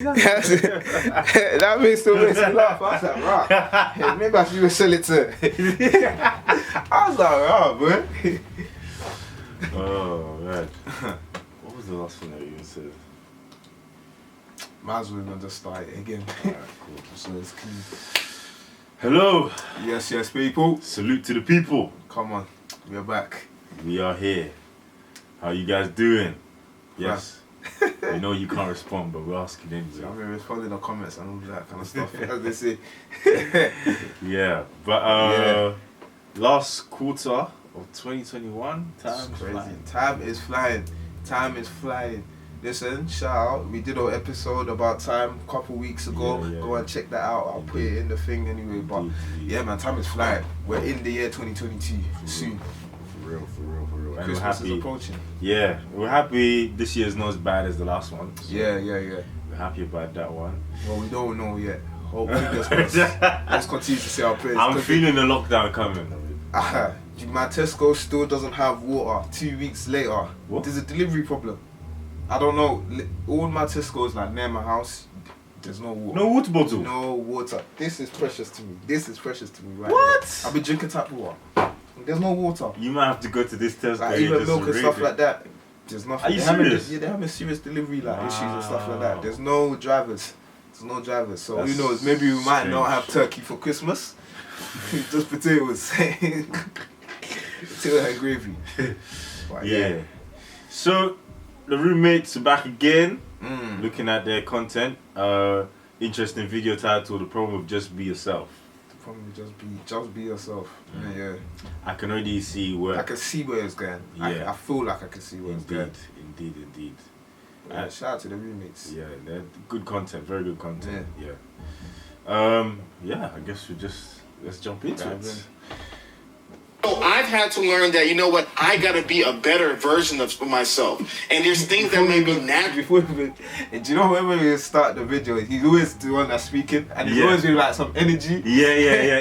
That still makes me laugh. I was like, right. Maybe I should sell it to. I was like, right, boy. Oh man. What was the last thing that you said? Might as well not just start it again. Alright, cool. So it's key. Hello. Yes, people. Salute to the people. Come on, we're back. We are here. How you guys doing? Yes. We know you can't respond, but we're asking anyway. I've been responding to comments and all that kind of stuff, as they say. Yeah, but last quarter of 2021, Time is flying. Time is flying. Listen, shout out. We did our episode about time a couple weeks ago. Yeah. Go and check that out. I'll put it in the thing anyway. But yeah, man, time is flying. We're in the year 2022 soon. For real. And Christmas we're is happy. approaching. Yeah, we're happy this year's not as bad as the last one. So Yeah. We're happy about that one. Well, we don't know yet. Hopefully, let's continue to say our prayers. I'm feeling the lockdown coming. My Tesco still doesn't have water 2 weeks later. What? There's a delivery problem. I don't know. All my Tesco's like near my house. There's no water. No water bottle. No water. This is precious to me. Right What? here. I've been drinking tap water. There's no water. You might have to go to this Tesco. Like even milk and stuff like that. There's nothing. Are you serious? They're having serious delivery issues and stuff like Wow. that. There's no drivers. So That's who knows? Maybe we might not have strange. turkey for Christmas. Just potatoes. Potato and gravy. But Yeah. So the roommates are back again, Mm. looking at their content. Interesting video titled "The Problem with Just Be Yourself." Probably just be yourself. Yeah. I can already see where. I can see where it's going. Yeah. I feel like I can see where it's going. Indeed. Yeah, shout out to the roommates. Yeah, they're good content, very good content. Yeah. I guess let's jump into Dive it. in. So I've had to learn that, you know what, I gotta be a better version of myself. And there's things that may be natural. Do you know when we start the video, he's always the one that's speaking, and he's Yeah. always with like some energy. Yeah,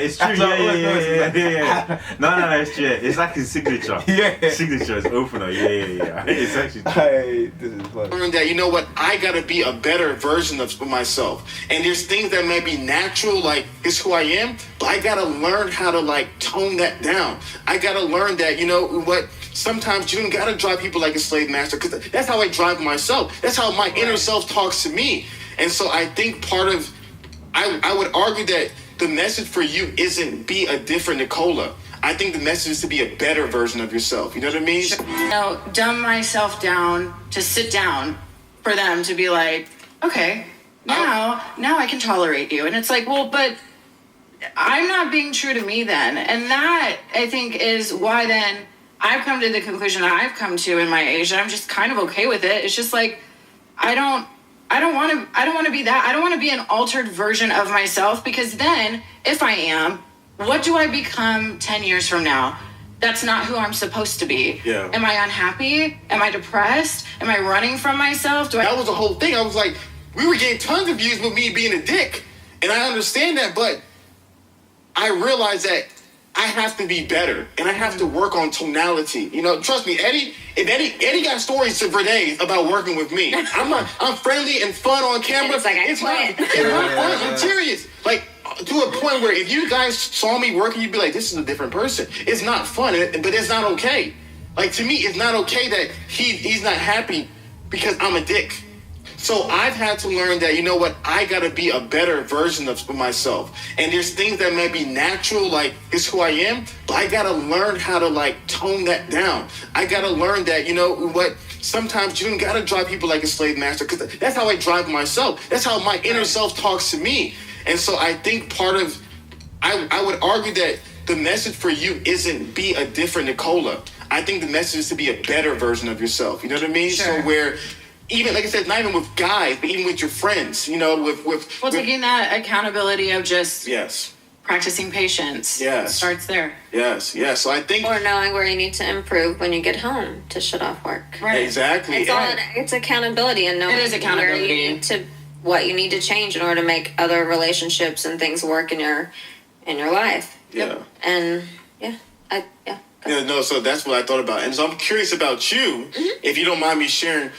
it's true. That's how it works, Yeah. No, it's true. It's like his signature. Yeah. Signature is opener. Yeah. It's actually true. Hey, this is fun. Learn that, you know what, I gotta be a better version of myself. And there's things that may be natural, like it's who I am, but I gotta learn how to like tone that down. I gotta learn that, you know what, sometimes you don't gotta drive people like a slave master, because that's how I drive myself. That's how my inner self talks to me. And so I think I would argue that the message for you isn't be a different Nicola. I think the message is to be a better version of yourself. You know what I mean? Dumb myself down to sit down for them to be like, okay, now I can tolerate you. And it's like, well, but I'm not being true to me then. And that, I think, is why then I've come to the conclusion I've come to in my age, and I'm just kind of okay with it. It's just like, I don't want to be that. I don't want to be an altered version of myself, because then if I am, what do I become 10 years from now? That's not who I'm supposed to be. Yeah. Am I unhappy? Am I depressed? Am I running from myself? That was the whole thing. I was like, we were getting tons of views with me being a dick. And I understand that, but I realize that I have to be better, and I have to work on tonality. You know, trust me, if Eddie got stories for days about working with me. I'm friendly and fun on camera. It's like, it's not fun. I'm serious. Like, to a point where if you guys saw me working, you'd be like, this is a different person. It's not fun, but it's not okay. Like, to me, it's not okay that he's not happy because I'm a dick. So I've had to learn that, you know what, I gotta be a better version of myself. And there's things that may be natural, like it's who I am, but I gotta learn how to like tone that down. I gotta learn that, you know what, sometimes you don't gotta drive people like a slave master, because that's how I drive myself. That's how my inner self talks to me. And so I think I would argue that the message for you isn't be a different Nicola. I think the message is to be a better version of yourself. You know what I mean? Sure. So where, even like I said, not even with guys, but even with your friends, you know, taking that accountability of just yes, practicing patience. Yes. Starts there. yes. So I think Or knowing where you need to improve when you get home to shut off work. Right. exactly. It's accountability, and knowing It is accountability. what you need to change in order to make other relationships and things work in your life. Yeah. And Yeah, no, so that's what I thought about. And so I'm curious about you, if you don't mind me sharing,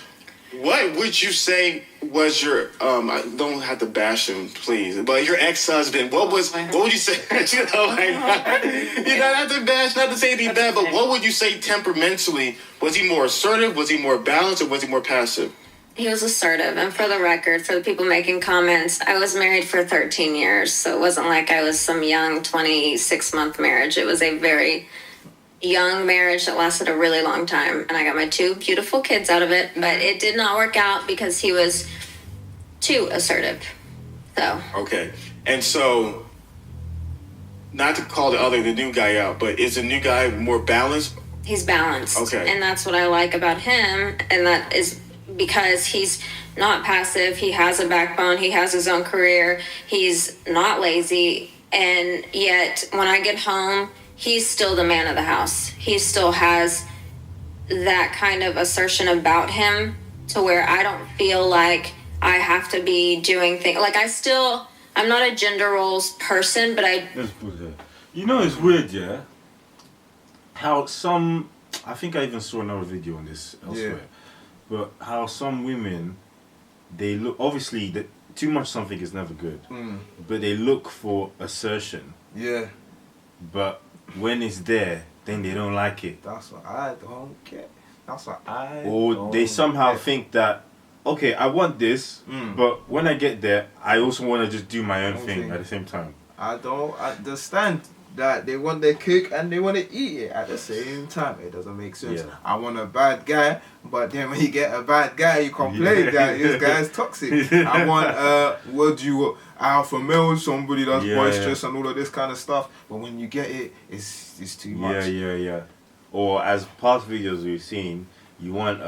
What would you say was your I don't have to bash him, please, but your ex-husband? What would you say? You know, like, you don't have to bash, not to say anything bad, but what would you say temperamentally? Was he more assertive? Was he more balanced? Or was he more passive? He was assertive, and for the record, for the people making comments, I was married for 13 years, so it wasn't like I was some young 26-month marriage. It was a very young marriage that lasted a really long time, and I got my 2 beautiful kids out of it, but it did not work out because he was too assertive. So okay, and so not to call the new guy out, but is the new guy more balanced? he's balanced. Okay. And that's what I like about him, and that is because he's not passive. He has a backbone. He has his own career. He's not lazy, and yet when I get home, he's still the man of the house. He still has that kind of assertion about him to where I don't feel like I have to be doing things. Like I'm not a gender roles person, but Let's put it. You know, it's weird, yeah? How I think I even saw another video on this elsewhere, but how some women, they look, obviously, too much something is never good, but they look for assertion. Yeah. But when it's there, then they don't like it. That's what I don't get. That's what I Or don't they somehow get. think that, okay, I want this, but when I get there, I also want to just do my own thing at the same time. I don't understand that they want their cake and they want to eat it at the same time. It doesn't make sense. Yeah. I want a bad guy, but then when you get a bad guy, you complain that this guy's toxic. I want alpha male, somebody that's boisterous and all of this kind of stuff. But when you get it, it's too much. Yeah. Or as past videos we've seen, you want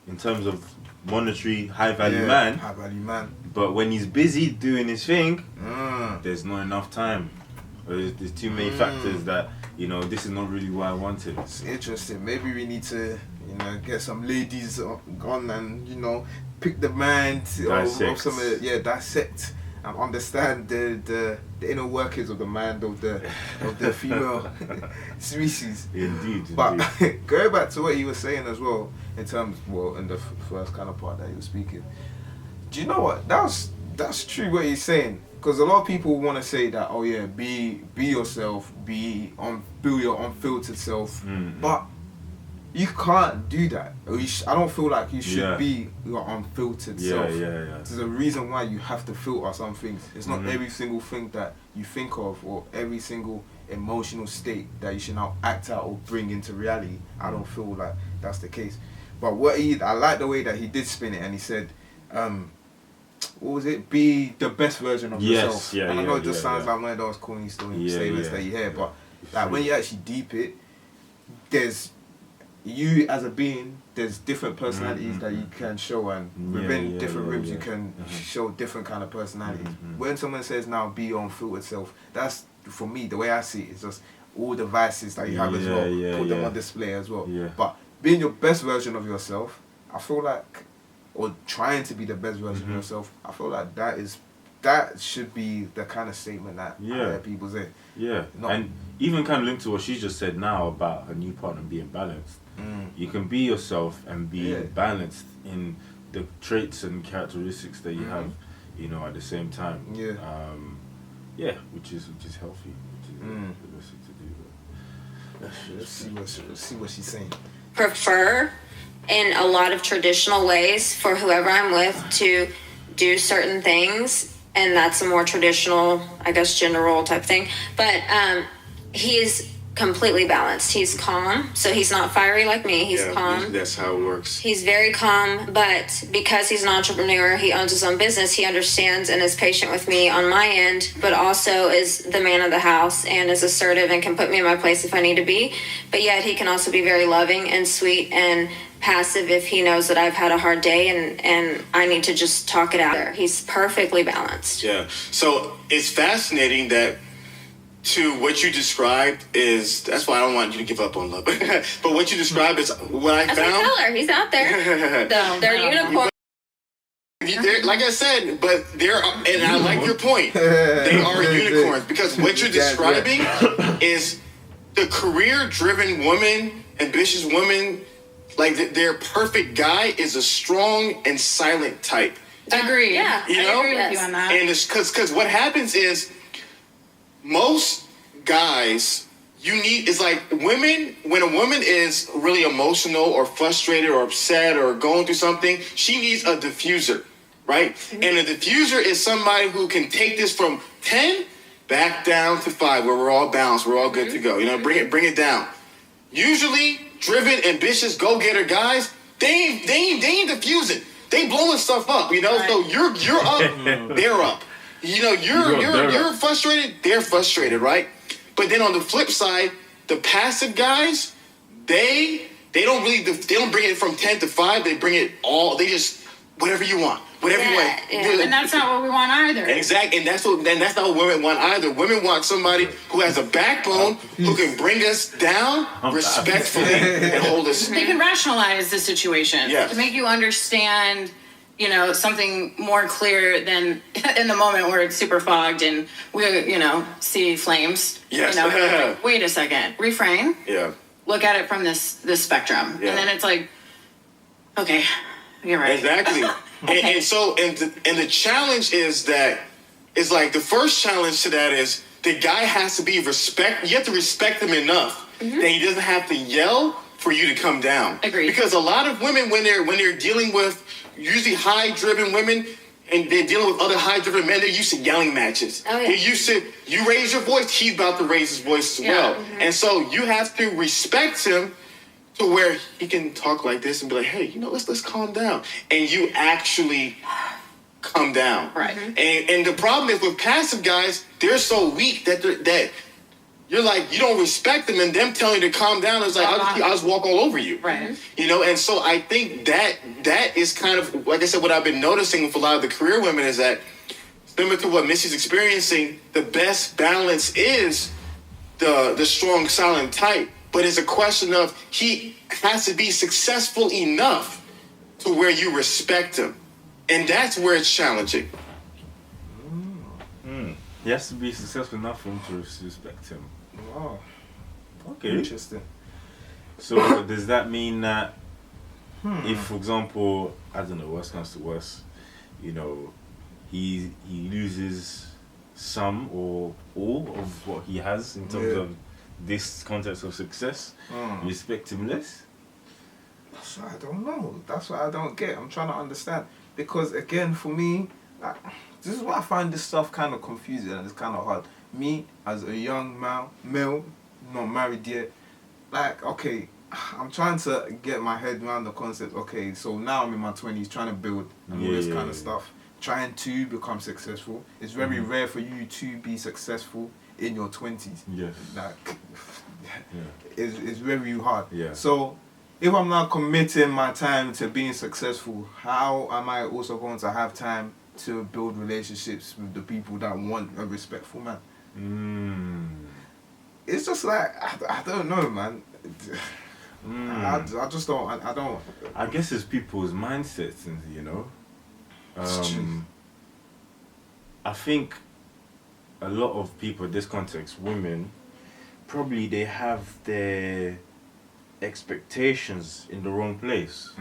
in terms of monetary high value man. High value man. But when he's busy doing his thing, there's not enough time. There's too many factors that, this is not really what I wanted. It's interesting. Maybe we need to, get some ladies on and, pick the mind of some of dissect and understand the inner workings of the man, of the female species. Indeed. But going back to what he was saying as well, in terms, in the first kind of part that he was speaking, do you know what? That's true what he's saying. Because a lot of people want to say that, be yourself, be your unfiltered self, but you can't do that. I don't feel like you should be your unfiltered self. There's a reason why you have to filter some things. It's not every single thing that you think of or every single emotional state that you should now act out or bring into reality. I don't feel like that's the case. But I like the way that he did spin it, and he said, what was it? Be the best version of yourself. And I know it just sounds like one of those corny statements that you hear, but like when you actually deep it, there's you as a being. There's different personalities that you can show, and within different rooms you can show different kind of personalities. When someone says now be your unfiltered self, that's for me the way I see it. It's just all the vices that you have as well. Put them on display as well. But being your best version of yourself, I feel like. Or trying to be the best version of yourself, I feel like that should be the kind of statement that people say. Yeah, and even kind of linked to what she just said now about her new partner being balanced. You can be yourself and be balanced in the traits and characteristics that you have, at the same time. Which is healthy. Which is the best thing to do. Let's see what she's saying. Prefer in a lot of traditional ways for whoever I'm with to do certain things, and that's a more traditional, I guess, gender role type thing. But he's completely balanced. He's calm, so he's not fiery like me. He's calm. That's how it works. He's very calm, but because he's an entrepreneur, he owns his own business, he understands and is patient with me on my end, but also is the man of the house and is assertive and can put me in my place if I need to be. But yet he can also be very loving and sweet and passive if he knows that I've had a hard day and I need to just talk it out. He's perfectly balanced. Yeah. So it's fascinating that to what you described that's why I don't want you to give up on love. But what you described is what I found. That's my color. He's out there. They're unicorns. Like I said, but and I like your point. They are unicorns because what you're describing is the career-driven woman, ambitious woman like their perfect guy is a strong and silent type. Agree. Yeah, You I know? agree with you on that. And it's because what happens is most guys, it's like women, when a woman is really emotional or frustrated or upset or going through something, she needs a diffuser, right? And a diffuser is somebody who can take this from 10 back down to 5, where we're all balanced, we're all good to go. You know, bring it down. Usually, driven, ambitious, go-getter guys, they ain't diffusing. They blowing stuff up, you know. Right. So you're up, they're up. You know, you're frustrated, they're frustrated, right? But then on the flip side, the passive guys, they don't bring it from 10 to 5. They bring it all. They just whatever you want, whatever you want. Yeah. And that's not what we want either. Exactly, and that's not what women want either. Women want somebody who has a backbone, who can bring us down respectfully and hold us. They can rationalize the situation Yes. to make you understand, you know, something more clear than in the moment where it's super fogged and we, you know, see flames. Yes. You know, like, wait a second, refrain. Yeah. Look at it from this spectrum, Yeah. and then it's like, okay, you're right. Exactly. Okay. And so the challenge is that it's like the first challenge to that is the guy has to be respect. You have to respect him enough that he doesn't have to yell for you to come down. Agreed. Because a lot of women, when they're dealing with usually high-driven women, and they're dealing with other high-driven men, they're used to yelling matches. Oh, yeah. They're used to, you raise your voice, he's about to raise his voice as well. And so you have to respect him to where he can talk like this and be like, hey, you know, let's calm down. And you actually calm down. Right. And the problem is with passive guys, they're so weak that you're like, you don't respect them, and them telling you to calm down is like, I'll just walk all over you. Right. You know, and so I think that is kind of, like I said, what I've been noticing with a lot of the career women is that, similar to what Missy's experiencing, the best balance is the strong, silent type. But it's a question of he has to be successful enough to where you respect him. And that's where it's challenging. He has to be successful enough for him to respect him. Wow. Okay. Interesting. So does that mean that if, for example, I don't know, worst comes to worst, you know, he loses some or all of what he has in terms of this context of success, respect him less? That's what I don't know. That's what I don't get. I'm trying to understand. Because again, for me, like, this is why I find this stuff kind of confusing and it's kind of hard. Me, as a young male, not married yet, like, okay, I'm trying to get my head around the concept. Okay, so now I'm in my 20s, trying to build and all this kind of stuff. Trying to become successful. It's very rare for you to be successful in your 20s. Yes. Like, it's very hard. Yeah. So, if I'm not committing my time to being successful, how am I also going to have time to build relationships with the people that want a respectful man? It's just like, I don't know, man. I just don't, I don't. I guess it's people's mindsets, and you know. It's true. I think a lot of people in this context, women, probably they have their expectations in the wrong place.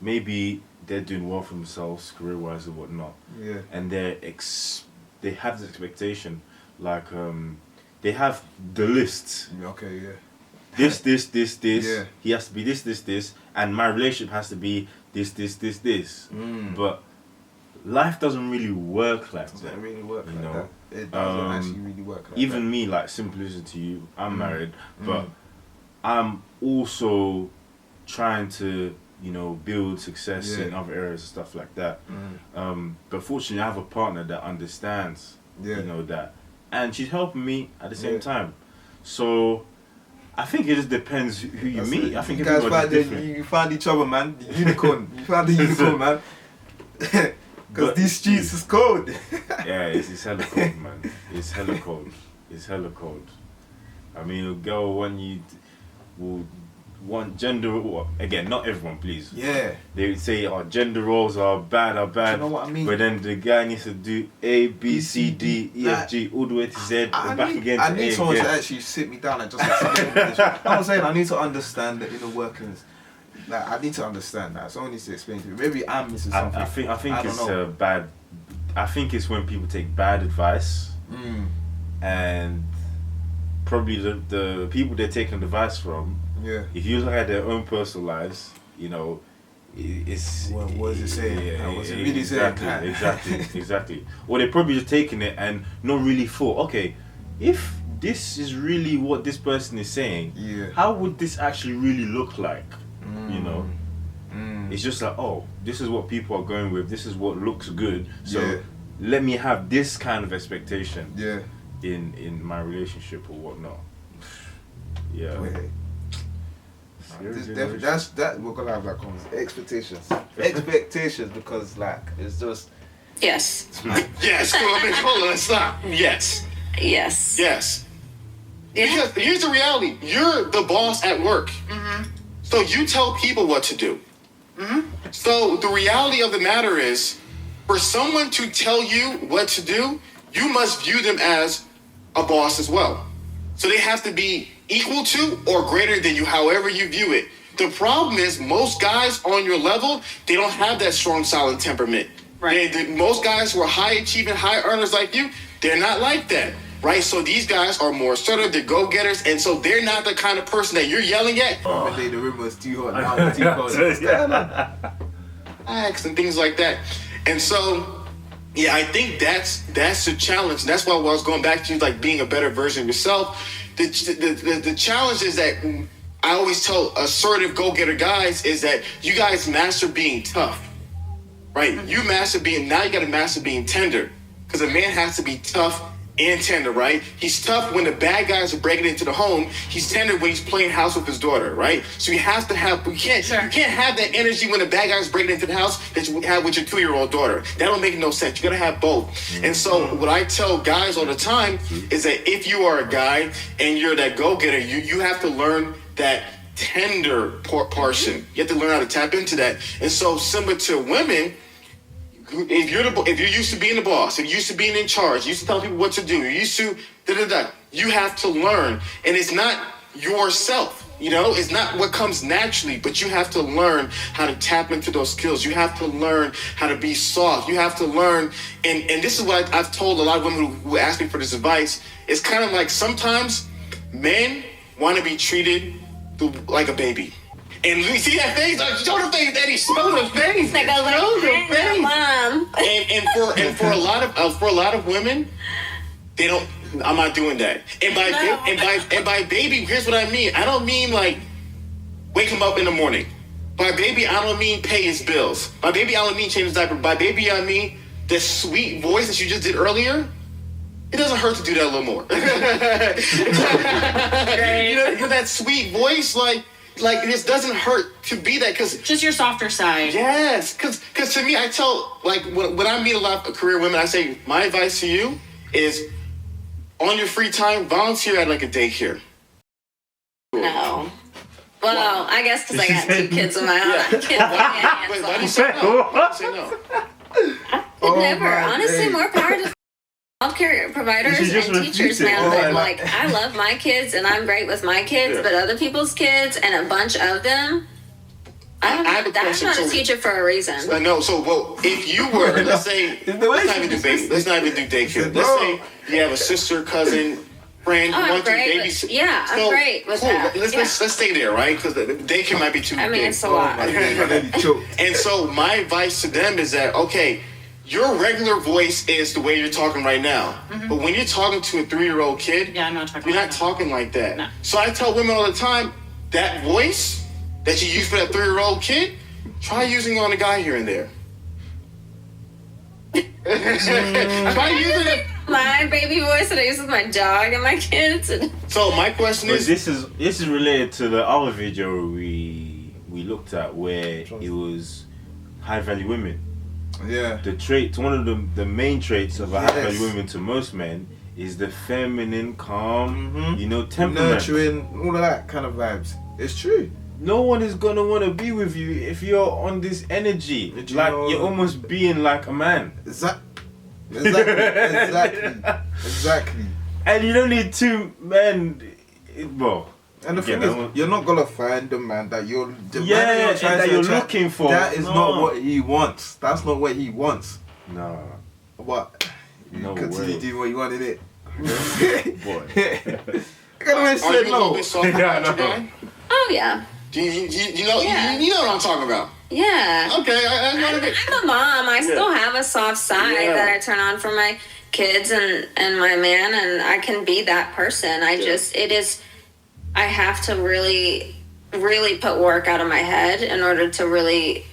Maybe they're doing well for themselves, career-wise or whatnot. Yeah. And they have this expectation, like they have the list. Okay, yeah. This. Yeah. He has to be this, and my relationship has to be this. But life doesn't really work like It that. doesn't really work you like know? that. It doesn't actually really work like that. Even me, like, simply to you, I'm married, but I'm also trying to, you know, build success in other areas and stuff like that. But fortunately, I have a partner that understands, you know, that, and she's helping me at the same time. So I think it just depends who you meet. I think you guys everybody's different. you found each other, man. The unicorn. You found the unicorn, man. Because these streets is cold. Yeah, it's hella cold, man. It's hella cold. It's hella cold. I mean, a girl will want gender. Again, not everyone, please. Yeah. They would say, "Oh, gender roles are bad." Do you know what I mean? But then the guy needs to do A, B, C, D, E, F, G, all the way to Z, and back again to I need A someone again. to actually sit me down and just explain this. I'm saying I need to understand the inner workings. Like, I need to understand that. Someone needs to explain to me. Maybe I'm missing something. I think I don't it's know. bad. I think it's when people take bad advice, and probably the people they're taking advice from. Yeah. If you look at their own personal lives, you know, it's. Well, what is it saying? Yeah, What's it really saying? Exactly. Or they're probably just taking it and not really thought. Okay, if this is really what this person is saying, how would this actually really look like? You know. It's just like, oh, this is what people are going with. This is what looks good. So let me have this kind of expectation. Yeah. In my relationship or whatnot. Yeah. Wait. That's we're gonna have like expectations because like it's just Yes. Yes, hold on, stop. Yes. Yes. Yes. Yeah. Because here's the reality. You're the boss at work. So you tell people what to do. So the reality of the matter is, for someone to tell you what to do, you must view them as a boss as well. So they have to be equal to or greater than you, however you view it. The problem is most guys on your level, they don't have that strong, solid temperament. Right. Most guys who are high achieving, high earners like you, they're not like that. Right? So these guys are more assertive, they're go-getters, and so they're not the kind of person that you're yelling at. One day the room was too hot, now it's too cold. Acts and things like that. And so, yeah, I think that's the challenge. That's why I was going back to like being a better version of yourself. The challenge is that I always tell assertive go-getter guys is that you guys master being tough, right? You master being, now you got to master being tender, because a man has to be tough and tender, right? He's tough when the bad guys are breaking into the home. He's tender when he's playing house with his daughter, right? So you have to have, you can't have that energy when the bad guys breaking into the house that you have with your 2-year-old daughter. That don't make no sense. You gotta have both. And so what I tell guys all the time is that if you are a guy and you're that go-getter, you have to learn that tender portion. You have to learn how to tap into that. And so similar to women, if you're used to being the boss, if you're used to being in charge, you used to tell people what to do, you're used to you have to learn. And it's not yourself, you know, it's not what comes naturally, but you have to learn how to tap into those skills. You have to learn how to be soft. You have to learn, and this is what I've told a lot of women who ask me for this advice. It's kind of like sometimes men want to be treated like a baby. And we see that face, like, show the face, Daddy, show the face. Like a little face. Mom. And for a lot of women, they don't. I'm not doing that. And by baby, here's what I mean. I don't mean like wake him up in the morning. By baby, I don't mean pay his bills. By baby, I don't mean change his diaper. By baby, I mean the sweet voice that you just did earlier. It doesn't hurt to do that a little more. You know, that sweet voice, like this doesn't hurt to be that, because Just your softer side. yes, because to me, I tell, like, when I meet a lot of career women, I say my advice to you is on your free time, volunteer at like a daycare. No. Well, I guess because I got 2 kids of my own. Yeah. Kids on my Wait, hands, why do you so- say no? Why do you say no? Oh Never. my Honestly, days. more power to healthcare providers You should just and refute teachers, it. man. Oh, But like- like, I love my kids and I'm great with my kids, Yeah. but other people's kids and a bunch of them, I have a I'm question, not a so- teacher for a reason. No, so well, if you were, let's say, let's not even do baby, let's not even do daycare. Let's say you have a sister, cousin, friend who Oh, I'm wants to great. babysit. Yeah, I'm great with that. Let's stay there, right? Because the daycare might be too I mean, big. it's a lot. I nearly choked. And so my advice to them is that, okay, your regular voice is the way you're talking right now. But when you're talking to a 3-year-old kid, Yeah, I'm not talking you're like not that. talking like that. No. So I tell women all the time, that voice that you use for that 3-year-old kid, try using it on a guy here and there. Try using it. My baby voice that I use with my dog and my kids. And So my question But is, this is related to the other video we looked at where it was high value women. Yeah. The trait, one of the main traits of a high value Yes. woman to most men is the feminine, calm, Mhm. you know, temperament. Nurturing, all of that kind of vibes. It's true. no one is gonna want to be with you if you're on this energy. Like you're almost being like a man. Exactly. And you don't need two men. Well, and the thing is, you're not gonna find the man that you're looking for. That is not what he wants. That's not what he wants. No. What? No continue way. doing what you want in it. Boy. I gotta say no. Oh yeah. You know what I'm talking about. Yeah. Okay, I'm a mom. I still have a soft side that I turn on for my kids and my man, and I can be that person. I have to really, really put work out of my head in order to really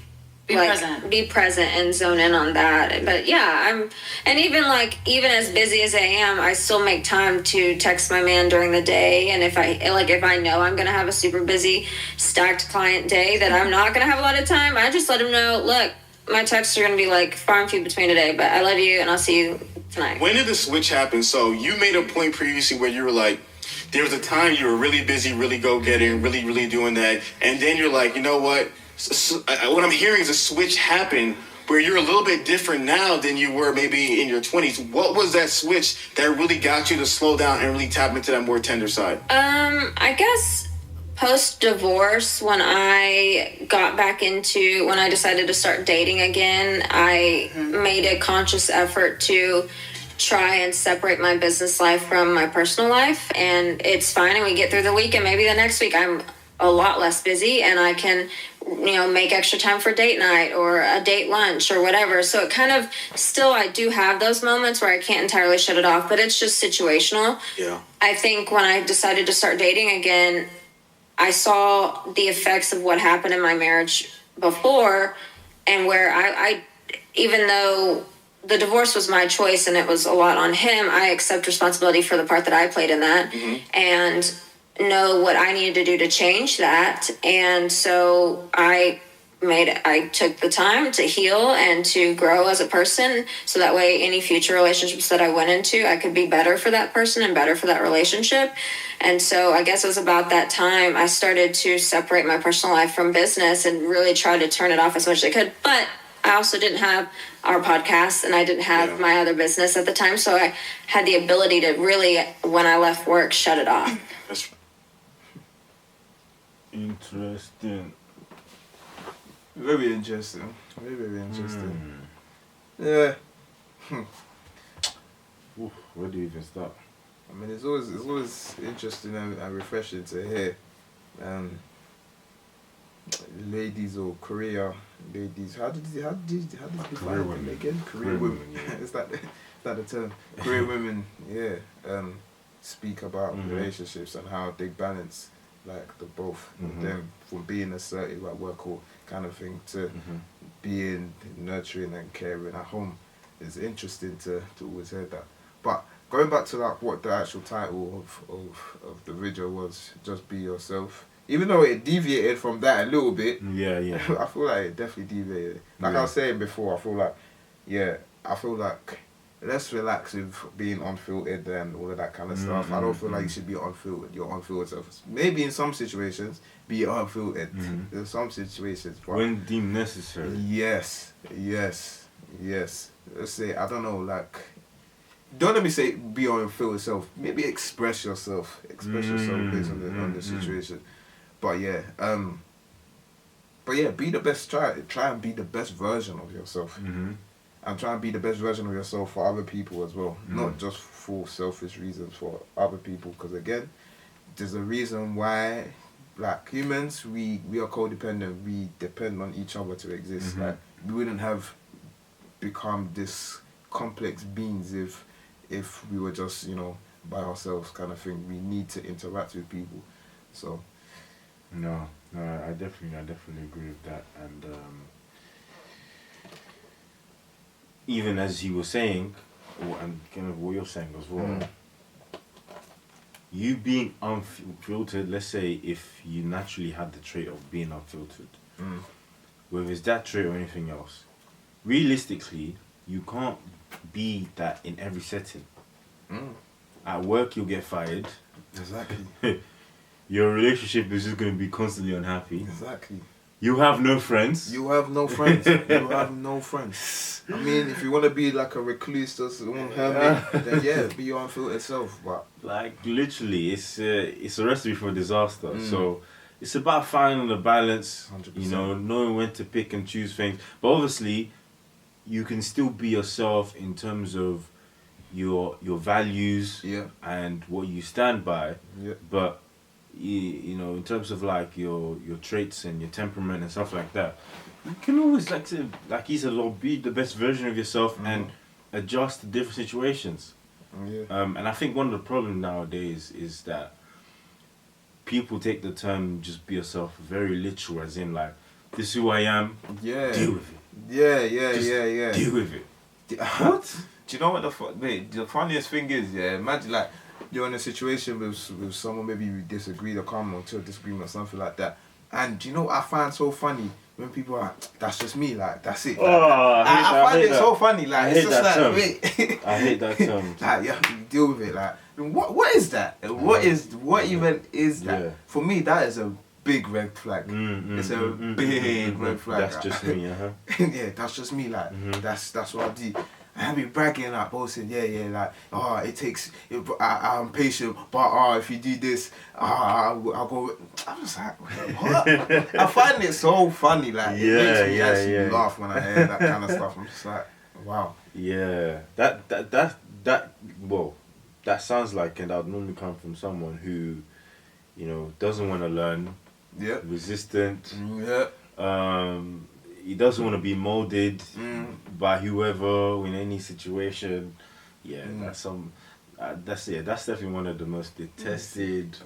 be present and zone in on that. But yeah, and even as busy as I am, I still make time to text my man during the day. And if I know I'm going to have a super busy stacked client day that I'm not going to have a lot of time, I just let him know, look, my texts are going to be like far and few between today, but I love you and I'll see you tonight. When did the switch happen? So you made a point previously where you were like, there was a time you were really busy, really go-getting, really, really doing that. And then you're like, you know what? What I'm hearing is a switch happen where you're a little bit different now than you were maybe in your 20s. What was that switch that really got you to slow down and really tap into that more tender side? I guess post-divorce, when I decided to start dating again, I made a conscious effort to try and separate my business life from my personal life. And it's fine, and we get through the week, and maybe the next week I'm a lot less busy and I can make extra time for date night or a date lunch or whatever. So it kind of still, I do have those moments where I can't entirely shut it off, but it's just situational. Yeah. I think when I decided to start dating again, I saw the effects of what happened in my marriage before, and where I even though the divorce was my choice and it was a lot on him, I accept responsibility for the part that I played in that. And know what I needed to do to change that. And so I took the time to heal and to grow as a person, so that way any future relationships that I went into, I could be better for that person and better for that relationship. And so I guess it was about that time I started to separate my personal life from business and really try to turn it off as much as I could. But I also didn't have our podcast and I didn't have my other business at the time. So I had the ability to really, when I left work, shut it off. That's interesting. Very interesting. Very, very interesting. Yeah. Oof, where do you even start? I mean, it's always interesting and refreshing to hear. Ladies or career ladies. How did you define them again? Career women. Yeah. Is that the term? Career women. Yeah. Speak about relationships and how they balance like the both of them, from being assertive at work or kind of thing to being nurturing and caring at home. It's interesting to always hear that. But going back to like what the actual title of the video was, Just Be Yourself. Even though it deviated from that a little bit, I feel like it definitely deviated. Like I was saying before, I feel like let's relax with being unfiltered and all of that kind of stuff. I don't feel like you should be unfiltered. Your unfiltered self. Maybe in some situations, be unfiltered. In some situations, but when deemed necessary. Yes. Let's say, I don't know, like, don't let me say be your unfiltered self. Maybe express yourself. Express yourself based on the situation. But yeah, be the best. Try and be the best version of yourself. And try and be the best version of yourself for other people as well. Not just for selfish reasons, for other people. Because again, there's a reason why, like humans, we are codependent. We depend on each other to exist. Like we wouldn't have become this complex beings if we were just by ourselves kind of thing. We need to interact with people. So. No, I definitely agree with that. And even as you were saying, and kind of what you're saying as well, you being unfiltered, let's say if you naturally had the trait of being unfiltered, whether it's that trait or anything else, realistically, you can't be that in every setting. At work, you'll get fired. Exactly. your relationship is just going to be constantly unhappy. Exactly. You have no friends. You have no friends. You have no friends. I mean, if you want to be like a recluse that's one hermit, then yeah, be your unfiltered self. But like literally, it's a recipe for disaster. So it's about finding the balance. 100%. You know, knowing when to pick and choose things. But obviously, you can still be yourself in terms of your values and what you stand by. Yeah. But you know, in terms of like your traits and your temperament and stuff like that, you can always like he said, be the best version of yourself and adjust to different situations. Yeah. And I think one of the problems nowadays is that people take the term "just be yourself" very literal, as in like, this is who I am. Yeah. Deal with it. Yeah. Deal with it. What? Do you know what the funniest thing is? Yeah, imagine like you're in a situation with someone, maybe you disagree or come to a disagreement or something like that. And do you know what I find so funny? When people are like, that's just me, like, that's it. Like, I find it so funny, like, it's just like, wait. I hate that term. Like, yeah, you deal with it, like, what is that? What even is that? Yeah. For me, that is a big red flag. It's a big red flag. That's just me, Yeah, that's just me, like, that's what I do. And I be bragging, like, boasting, like, it takes, I'm patient, but if you do this, I'll go. I'm just like, what? I find it so funny, like, it makes me actually laugh when I hear that kind of stuff. I'm just like, wow. Yeah, well, that sounds like, and that would normally come from someone who, you know, doesn't want to learn, resistant, he doesn't want to be molded by whoever in any situation. That's definitely one of the most detested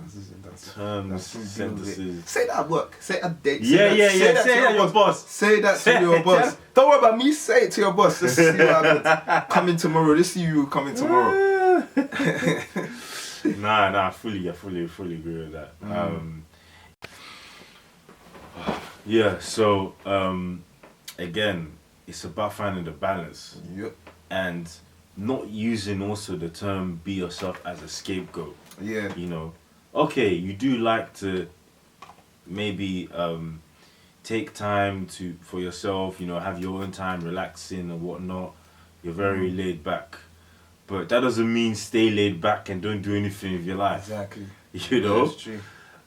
terms, sentences. Say that at work. Say that date. Say that to your boss. Say that to your boss. Don't worry about me. Say it to your boss. Let's see what happens. Coming tomorrow. Let's see you coming tomorrow. I fully agree with that. So again, it's about finding the balance. Yep. And not using also the term "be yourself" as a scapegoat. Yeah. You know, okay, you do like to maybe take time for yourself. You know, have your own time, relaxing and whatnot. You're very laid back, but that doesn't mean stay laid back and don't do anything with your life. Exactly. You know, that's true.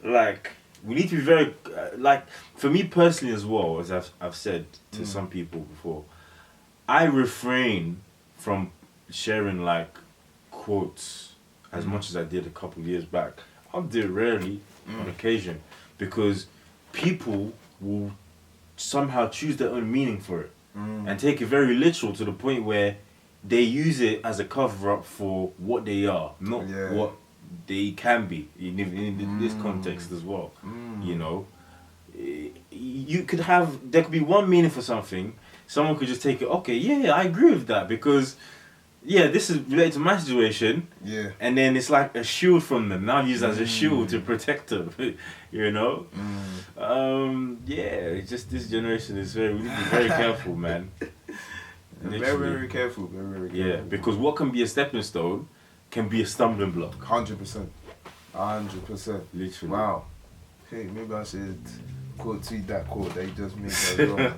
Like, we need to be very like, for me personally as well, as I've said to some people before, I refrain from sharing like quotes as much as I did a couple of years back. I'll do it rarely on occasion, because people will somehow choose their own meaning for it and take it very literal to the point where they use it as a cover up for what they are, not what they can be in this context as well. You know, there could be one meaning for something. Someone could just take it, okay, I agree with that, because this is related to my situation. Yeah. And then it's like a shield from them. Now used as a shield to protect them. You know? It's just this generation is we need to be very careful, man. Very, very careful. Very, very careful. Yeah, because what can be a stepping stone can be a stumbling block. 100%. 100%. Literally. Wow. Hey, maybe I should tweet that quote that you just made as well.